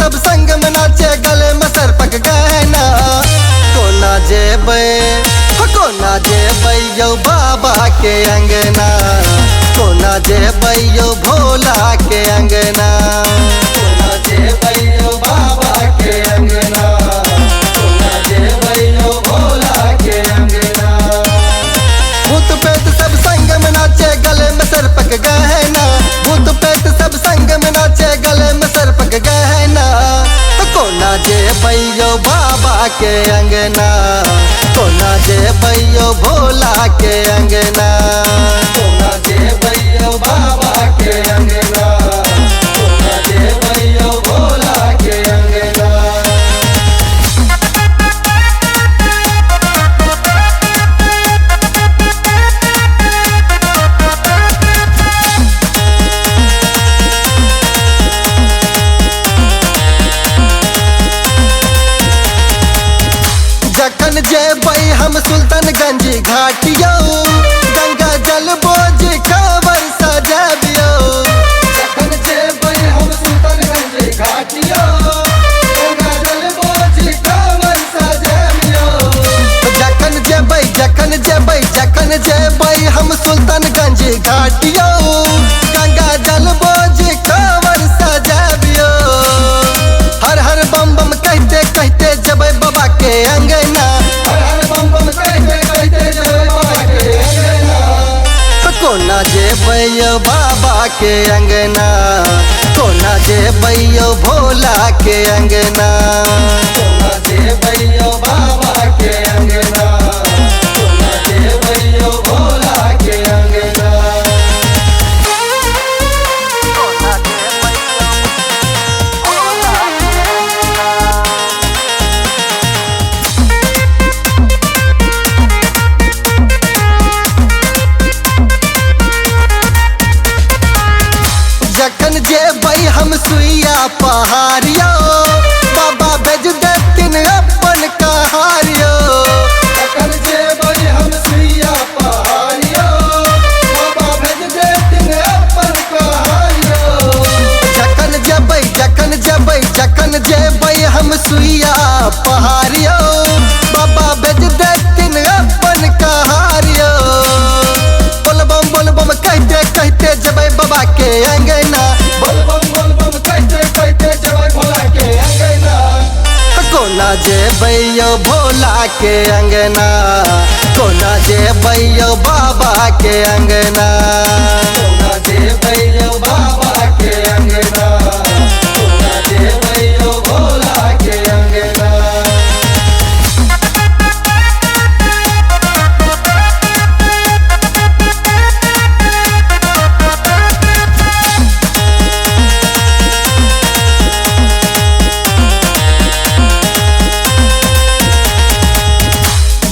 सब संग में नाचे गले में सरपक गहना। कोना जेबै यो बाबा के अंगना, कोना जेबै यो भोला के अंगना। कोना जेबै यो बाबा के अंगना, कोना जेबै यो भोला के अंगना। भूत प्रेत सब संग में नाचे गले में सरपक गहना, भूत प्रेत सब संग में नाचे गले में सरपक गहना। तो कोना जेबै यो बाबा के अंगना, कोना जेबै यो भोला के अंगना। कोना जेबै यो बाबा के अंगना, कोना जेबै यो भोला के अंगना। जखन जेबै हम सुल्तानगंज घाटियो, गंगा जल बोझ कांवर सजाबियो। जखन जेबै हम सुल्तानगंज घाटियो, गंगा जल बोझ कांवर सजाबियो। जखन जेबै हम सुल्तानगंज घाटियो, गंगा जल बोझ कांवर सजाबियो। हर हर बम बम कहते कहते जेबै बाबा के अंगना, हर हर बम बम कहते कहते जेबै बाबा के अंगना। तो कोना जेबै यो बाबा के अंगना, कोना जेबै यो भोला के अंगना। कोना जेबै यो बाबा के अंगना, कोना जेबै यो भोला के अंगना। जखन जेबै हम सुइया पहाड़ियो, बाबा भेज देथिन अपन कहारियो। जखन जेबै हम सुइया पहाड़ियो, बाबा भेज देथिन अपन कहारियो। जखन जेबै हम सुइया पहाड़ियो, बाबा भेज देथिन अपन कहारियो। बोल बम कहते कहते जेबै बाबा के अंगना, बोल बम कहते कहते जेबै भोला के अंगना। कोना जेबै यो भोला के अंगना, कोना जेबै यो बाबा के अंगना। कोना जेबै यो बाबा के अंगना, कोना जेबै यो भोला के अंगना।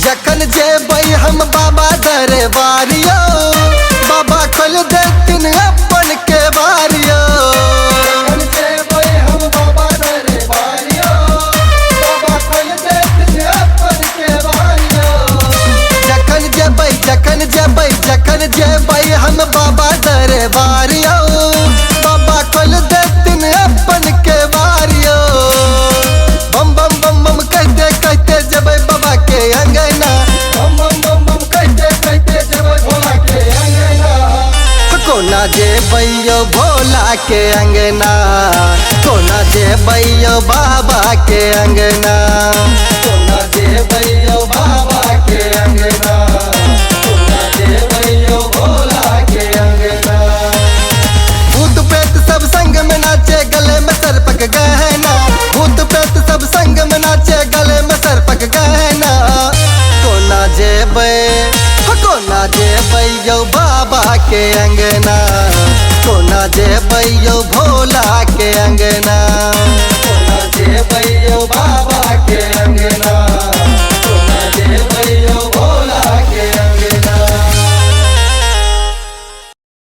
जखन जेबै हम बाबा दरबारियो, बाबा खोल देथिन अपन केवारियो। जखन जेबै हम बाबा दरबारियो, बाबा खोल देथिन अपन केवारियो। जखन जेबै हम बाबा दरबारियो, बाबा खोल देथिन अपन केवारियो। बम बम बम बम कहते कहते जेबै बाबा के अंगना, बम बम बम कहते कहते जेबै भोला के अंगना। कोना जेबै यो भोला के अंगना, कोना जेबै यो बाबा के अंगना। कोना जेबै यो बाबा के अंगना, कोना जेबै यो भोला के अंगना। भूत प्रेत सब संग में नाचे गले में सरपक गहना, भूत प्रेत सब संग में नाचे गले में सरपक गहना। कोना जेबै यो बाबा के अंगना, कोना जेबै यो भोला के अंगना। कोना जेबै यो बाबा के अंगना।